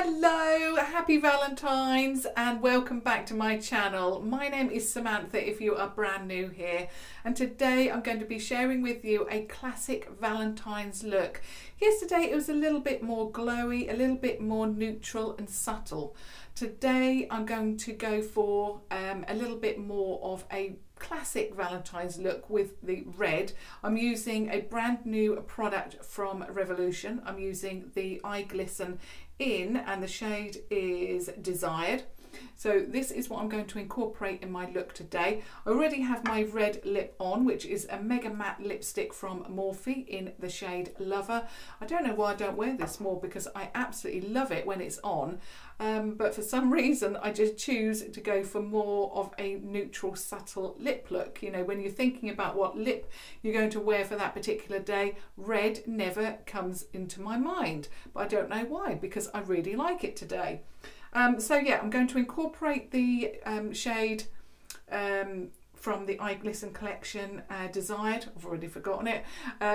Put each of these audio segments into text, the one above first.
Hello, happy Valentine's and welcome back to my channel. My name is Samantha if you are brand new here, and today I'm going to be sharing with you a classic Valentine's look. Yesterday it was a little bit more glowy, a little bit more neutral and subtle. Today I'm going to go for a little bit more of a classic Valentine's look with the red. I'm using a brand new product from Revoluiton. I'm using the Glisten in, and the shade is Desired. So this is what I'm going to incorporate in my look today. I already have my red lip on, which is a mega matte lipstick from Morphe in the shade Lover. I don't know why I don't wear this more because I absolutely love it when it's on, but for some reason I just choose to go for more of a neutral, subtle lip look. You know, when you're thinking about what lip you're going to wear for that particular day, red never comes into my mind, but I don't know why, because I really like it today. So yeah, I'm going to incorporate the shade from the Glisten collection, Desired, I've already forgotten it,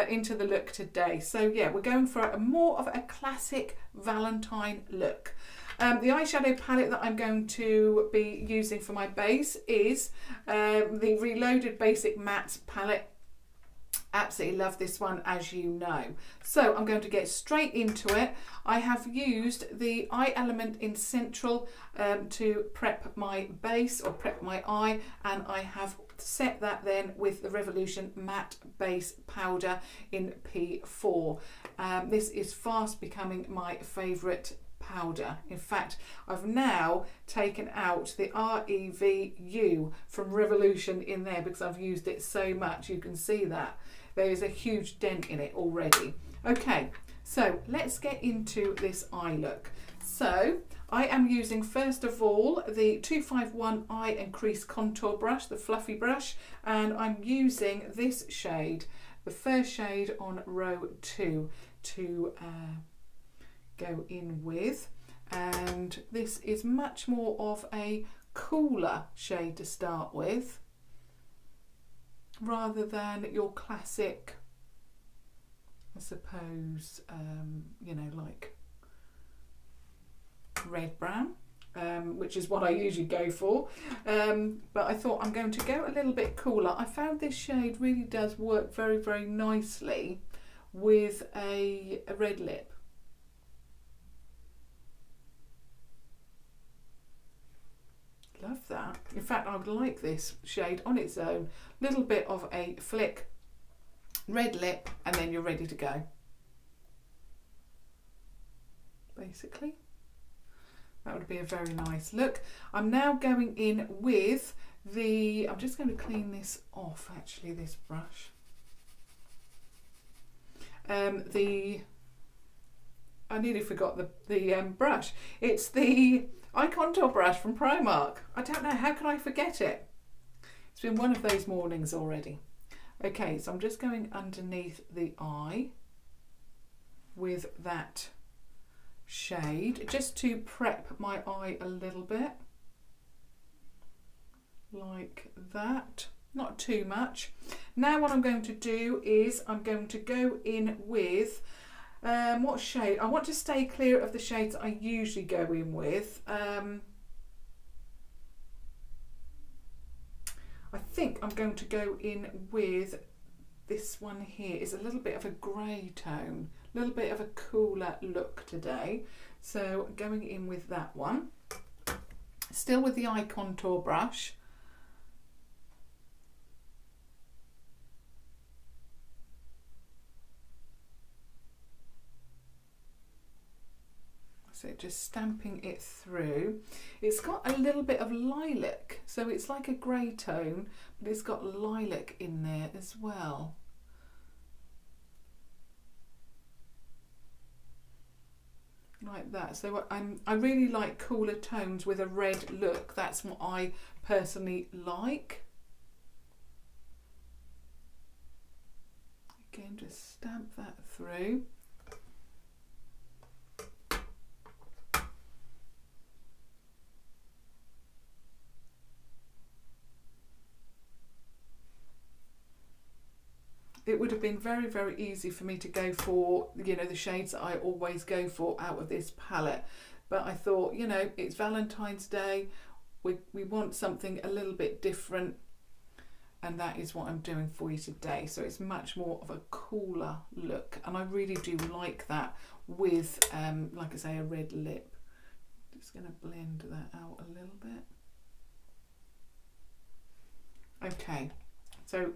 into the look today. So yeah, we're going for more of a classic Valentine look. The eyeshadow palette that I'm going to be using for my base is the Reloaded Basic Matte palette. Absolutely love this one, as you know. So I'm going to get straight into it. I have used the eye element in Central to prep my base or prep my eye, and I have set that then with the Revoluiton matte base powder in P4. This is fast becoming my favourite powder. In fact, I've now taken out the REVU from Revoluiton in there because I've used it so much. You can see that there is a huge dent in it already. Okay, so let's get into this eye look. So I am using first of all the 251 Eye and Crease Contour Brush, the fluffy brush, and I'm using this shade, the first shade on row 2, to go in with, and this is much more of a cooler shade to start with rather than your classic, I suppose, you know, like red brown, which is what I usually go for, but I thought I'm going to go a little bit cooler. I found this shade really does work very, very nicely with a red lip. Love that. In fact, I would like this shade on its own. Little bit of a flick, red lip, and then you're ready to go. Basically, that would be a very nice look. I'm now going in with the, I'm just going to clean this off actually, this brush. I nearly forgot the brush. It's the eye contour brush from Primark. I don't know, how can I forget it? It's been one of those mornings already. Okay, so I'm just going underneath the eye with that shade just to prep my eye a little bit, like that. Not too much. Now what I'm going to do is I'm going to go in with what shade? I want to stay clear of the shades I usually go in with. I think I'm going to go in with this one here. It's a little bit of a grey tone, a little bit of a cooler look today. So going in with that one. Still with the eye contour brush. So just stamping it through. It's got a little bit of lilac, so it's like a grey tone, but it's got lilac in there as well. Like that. So I really like cooler tones with a red look. That's what I personally like. Again, just stamp that through. It would have been very, very easy for me to go for, you know, the shades that I always go for out of this palette. but I thought, you know, it's Valentine's Day, we want something a little bit different, and that is what I'm doing for you today. So it's much more of a cooler look, and I really do like that with, like I say, a red lip. Just going to blend that out a little bit. Okay, so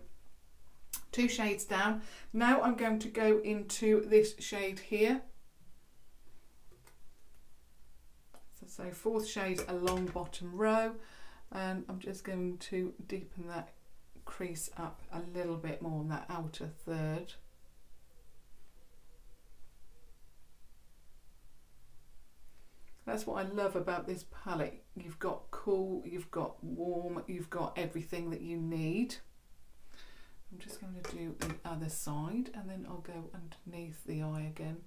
2 shades down. Now I'm going to go into this shade here. So 4th shade along bottom row, and I'm just going to deepen that crease up a little bit more on that outer third. That's what I love about this palette. You've got cool, you've got warm, you've got everything that you need. I'm just going to do the other side, and then I'll go underneath the eye again.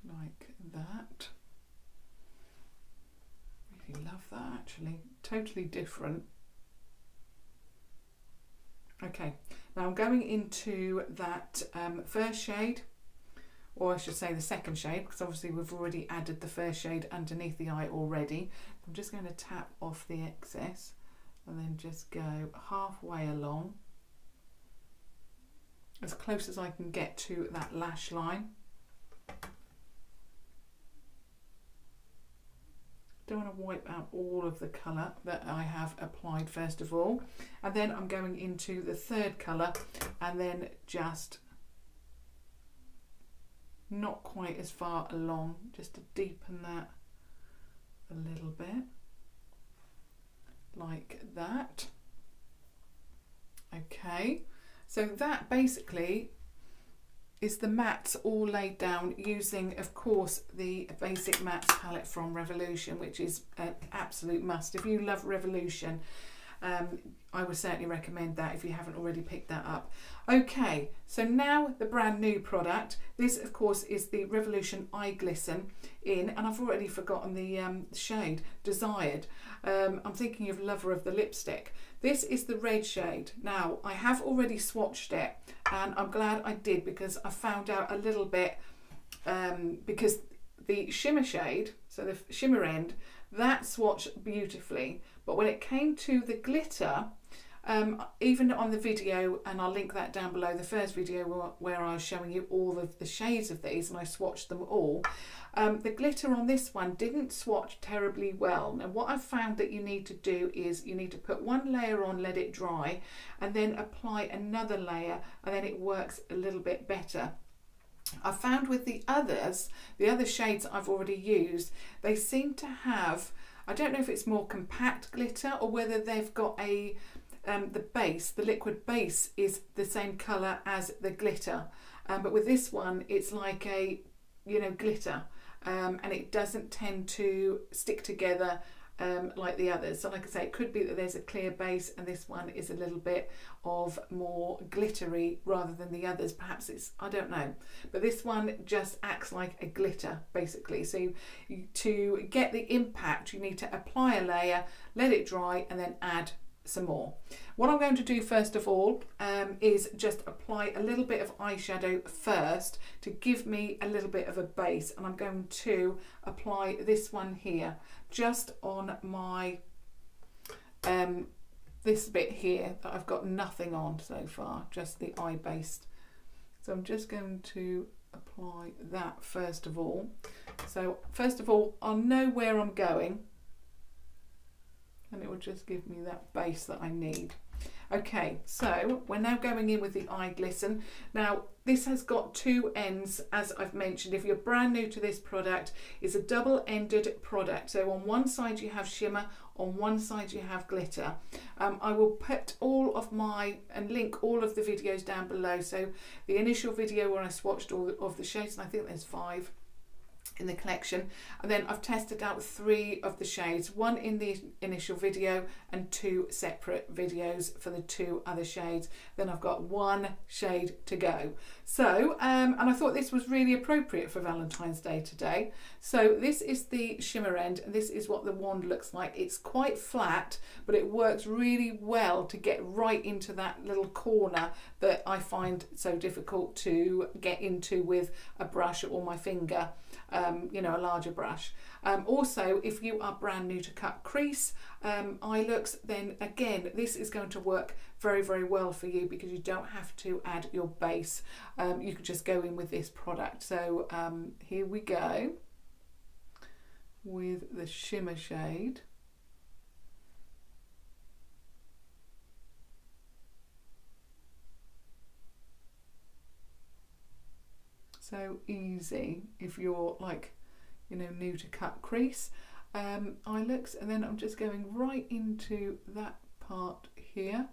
Like that. Really love that, actually. Totally different. Okay, now I'm going into that first shade, or I should say the second shade, because obviously we've already added the first shade underneath the eye already. I'm just going to tap off the excess and then just go halfway along, as close as I can get to that lash line. Don't want to wipe out all of the colour that I have applied first of all, and then I'm going into the third colour, and then just not quite as far along, just to deepen that a little bit, like that. Okay, so that basically is the mattes all laid down using, of course, the basic mattes palette from Revoluiton, which is an absolute must. If you love Revoluiton, I would certainly recommend that if you haven't already picked that up. Okay, so now the brand new product. This, of course, is the Revoluiton Eye Glisten in, and I've already forgotten the shade, Desired. I'm thinking of Lover of the Lipstick. This is the red shade. Now, I have already swatched it, and I'm glad I did, because I found out a little bit, because the shimmer shade, so the shimmer end, that swatched beautifully, but when it came to the glitter, even on the video, and I'll link that down below, the first video where I was showing you all of the shades of these and I swatched them all, the glitter on this one didn't swatch terribly well. Now what I've found that you need to do is you need to put one layer on, let it dry, and then apply another layer, and then it works a little bit better. I found with the others, the other shades I've already used, they seem to have, I don't know if it's more compact glitter or whether they've got a, the base, the liquid base is the same colour as the glitter. But with this one, it's like a, you know, glitter, and it doesn't tend to stick together like the others. So like I say, it could be that there's a clear base and this one is a little bit of more glittery rather than the others. Perhaps it's, I don't know, but this one just acts like a glitter basically. So to get the impact, you need to apply a layer, let it dry, and then add some more. What I'm going to do first of all is just apply a little bit of eyeshadow first to give me a little bit of a base, and I'm going to apply this one here just on my this bit here that I've got nothing on so far, just the eye base. So I'm just going to apply that first of all. So first of all, I'll know where I'm going, and it will just give me that base that I need. Okay, so we're now going in with the eye glisten. Now this has got two ends, as I've mentioned. If you're brand new to this product, it's a double-ended product. So on one side you have shimmer, on one side you have glitter. I will put all of my, and link all of the videos down below. So the initial video where I swatched all of the shades, and I think there's 5. in the collection. And then I've tested out 3 of the shades, 1 in the initial video and 2 separate videos for the 2 other shades. Then I've got 1 shade to go. So and I thought this was really appropriate for Valentine's Day today. So this is the shimmer end, and this is what the wand looks like. It's quite flat, but it works really well to get right into that little corner that I find so difficult to get into with a brush or my finger. You know, a larger brush. Also, if you are brand new to cut crease eye looks, then again this is going to work very, very well for you, because you don't have to add your base. You could just go in with this product. So here we go with the shimmer shade. So easy if you're like, you know, new to cut crease eye looks. And then I'm just going right into that part here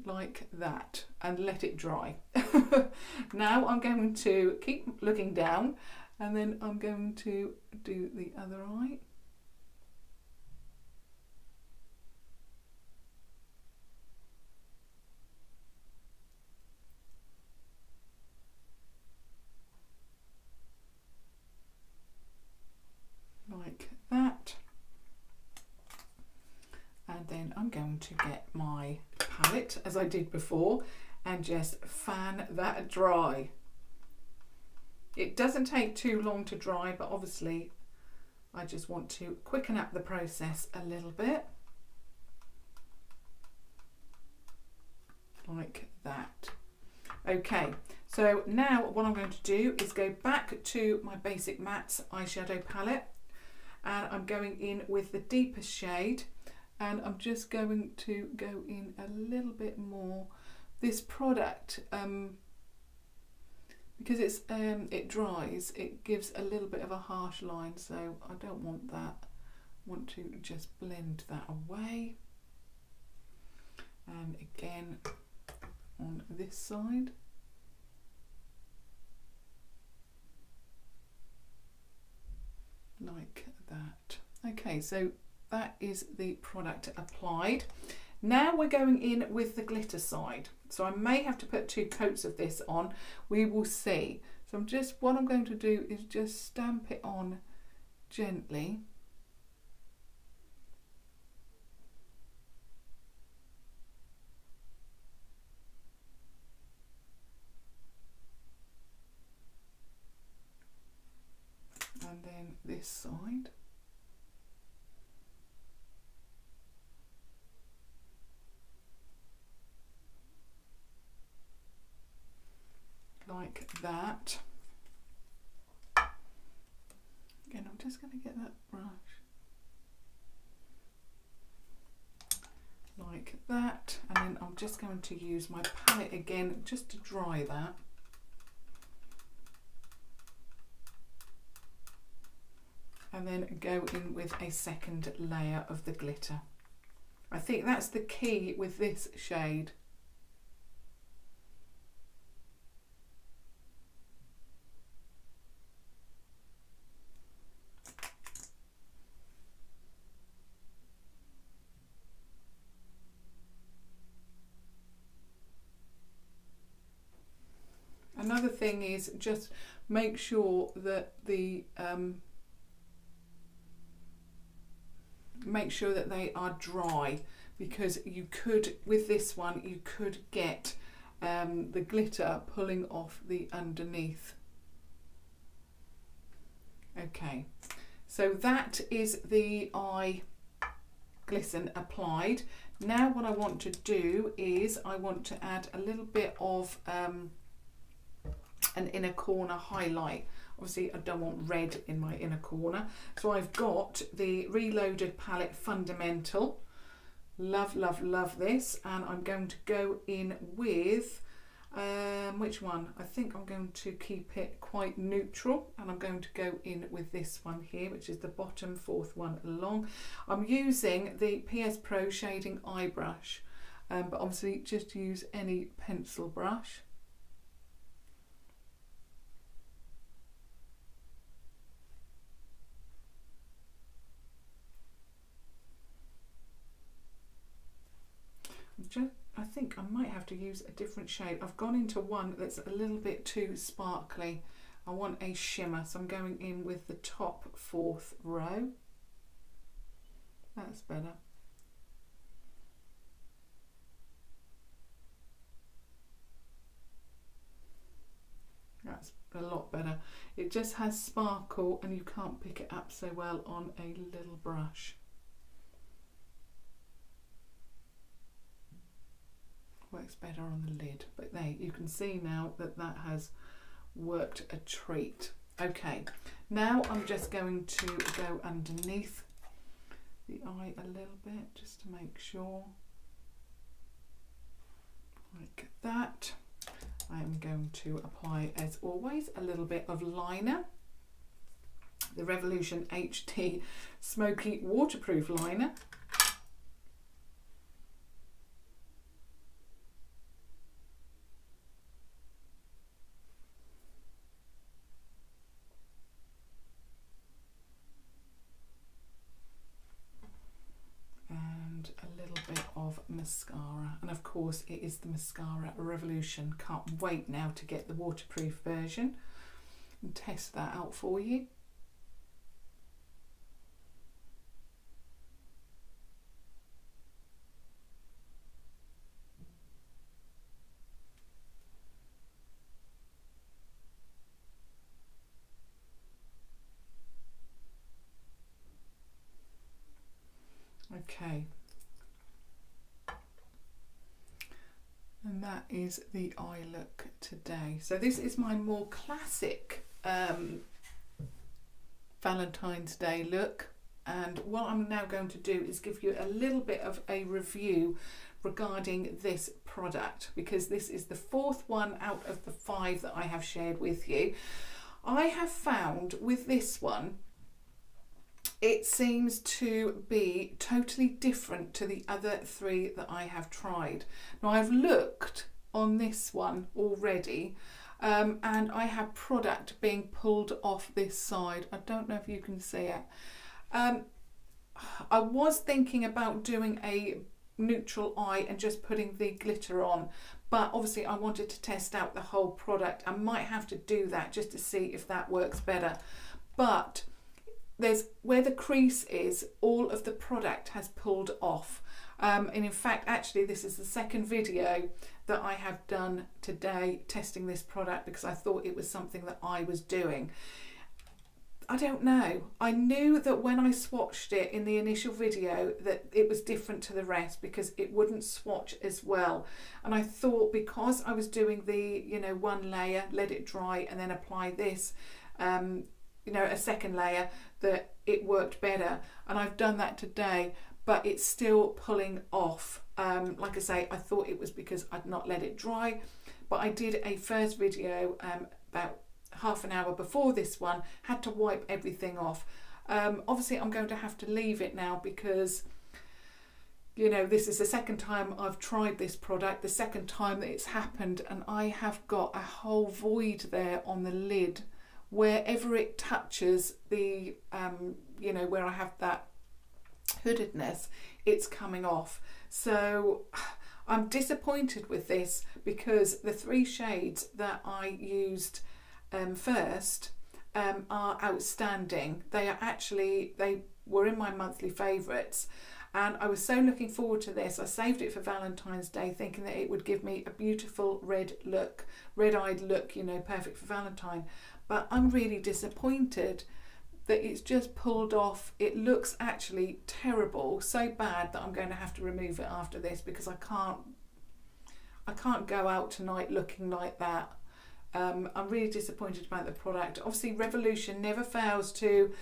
like that and let it dry. Now I'm going to keep looking down, and then I'm going to do the other eye. Like that. And then I'm going to get my palette, as I did before, and just fan that dry. It doesn't take too long to dry, but obviously I just want to quicken up the process a little bit. Like that. Okay, so now what I'm going to do is go back to my Basic Mattes eyeshadow palette, and I'm going in with the deepest shade, and I'm just going to go in a little bit more. This product, because it's it dries, it gives a little bit of a harsh line, so I don't want that. I want to just blend that away. And again on this side. Like that. Okay, so that is the product applied. Now we're going in with the glitter side. So I may have to put 2 coats of this on. We will see. So what I'm going to do is just stamp it on gently. And then this side. Like that. Again, I'm just going to get that brush. Like that. And then I'm just going to use my palette again just to dry that. And then go in with a second layer of the glitter. I think that's the key with this shade. Another thing is just make sure that the make sure that they are dry, because you could, with this one, you could get the glitter pulling off the underneath. Okay, so that is the eye glisten applied. Now what I want to do is I want to add a little bit of an inner corner highlight. Obviously I don't want red in my inner corner, so I've got the Reloaded palette Fundamental. Love, love, love this, and I'm going to go in with which one? I think I'm going to keep it quite neutral, and I'm going to go in with this one here, which is the bottom 4th one along. I'm using the PS Pro Shading Eye Brush, but obviously just use any pencil brush. I think I might have to use a different shade. I've gone into one that's a little bit too sparkly. I want a shimmer, so I'm going in with the top 4th row. That's better. That's a lot better. It just has sparkle and you can't pick it up so well on a little brush. Works better on the lid, but there you can see now that that has worked a treat. Okay, now I'm just going to go underneath the eye a little bit just to make sure, like that. I am going to apply, as always, a little bit of liner, the Revoluiton HD Smoky Waterproof Liner. Of mascara, and of course it is the mascara Revoluiton. Can't wait now to get the waterproof version and test that out for you. Okay. And that is the eye look today. So this is my more classic Valentine's Day look, and what I'm now going to do is give you a little bit of a review regarding this product, because this is the 4th one out of the 5 that I have shared with you. I have found with this one, it seems to be totally different to the other 3 that I have tried. Now I've looked on this one already and I have product being pulled off this side. I don't know if you can see it. I was thinking about doing a neutral eye and just putting the glitter on, but obviously I wanted to test out the whole product. I might have to do that just to see if that works better. But there's where the crease is, all of the product has pulled off. And in fact, actually, this is the 2nd video that I have done today testing this product, because I thought it was something that I was doing. I don't know. I knew that when I swatched it in the initial video that it was different to the rest because it wouldn't swatch as well. And I thought because I was doing the, you know, 1 layer, let it dry and then apply this, you know, a 2nd layer, that it worked better. And I've done that today, but it's still pulling off. Like I say, I thought it was because I'd not let it dry, but I did a first video about half an hour before this one, had to wipe everything off. Obviously I'm going to have to leave it now because, you know, this is the 2nd time I've tried this product, the 2nd time that it's happened, and I have got a whole void there on the lid. Wherever it touches the, you know, where I have that hoodedness, it's coming off. So I'm disappointed with this because the 3 shades that I used first are outstanding. They are actually, they were in my monthly favourites, and I was so looking forward to this. I saved it for Valentine's Day thinking that it would give me a beautiful red look, red-eyed look, you know, perfect for Valentine. But I'm really disappointed that it's just pulled off. It looks actually terrible, so bad that I'm going to have to remove it after this because I can't go out tonight looking like that. I'm really disappointed about the product. Obviously Revoluiton never fails to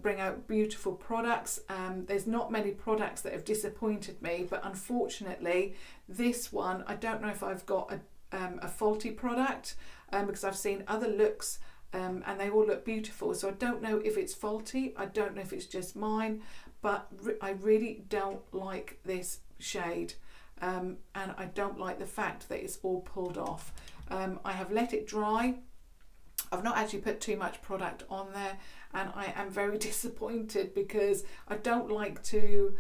bring out beautiful products. There's not many products that have disappointed me, but unfortunately this one, I don't know if I've got a faulty product, because I've seen other looks and they all look beautiful, so I don't know if it's faulty, I don't know if it's just mine, but I really don't like this shade, and I don't like the fact that it's all pulled off. I have let it dry. I've not actually put too much product on there, and I am very disappointed because I don't like to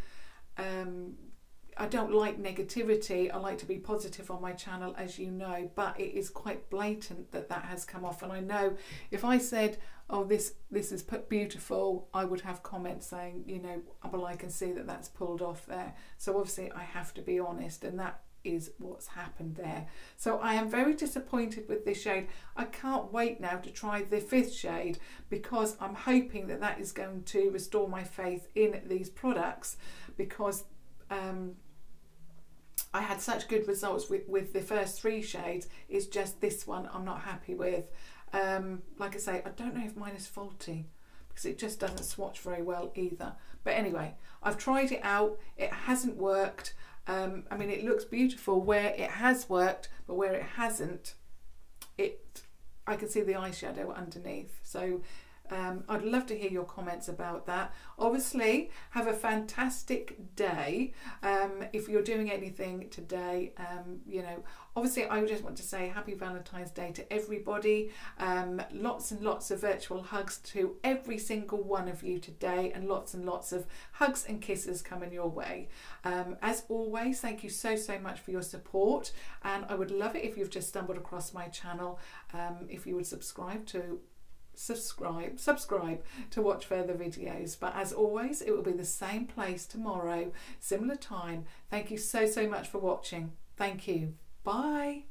I don't like negativity. I like to be positive on my channel, as you know, but it is quite blatant that that has come off. And I know if I said, oh, this is beautiful, I would have comments saying, you know, well, I can see that that's pulled off there. So obviously I have to be honest, and that is what's happened there. So I am very disappointed with this shade. I can't wait now to try the 5th shade, because I'm hoping that that is going to restore my faith in these products, because I had such good results with the first 3 shades. It's just this one I'm not happy with. Like I say, I don't know if mine is faulty, because it just doesn't swatch very well either. But anyway, I've tried it out. It hasn't worked. I mean, it looks beautiful where it has worked, but where it hasn't, I can see the eyeshadow underneath. So I'd love to hear your comments about that. Obviously, have a fantastic day. If you're doing anything today, you know, obviously I just want to say happy Valentine's Day to everybody. Lots and lots of virtual hugs to every single one of you today, and lots of hugs and kisses coming your way. As always, thank you so much for your support, and I would love it if you've just stumbled across my channel, if you would subscribe to watch further videos. But as always, it will be the same place tomorrow, similar time. Thank you so much for watching. Thank you. Bye.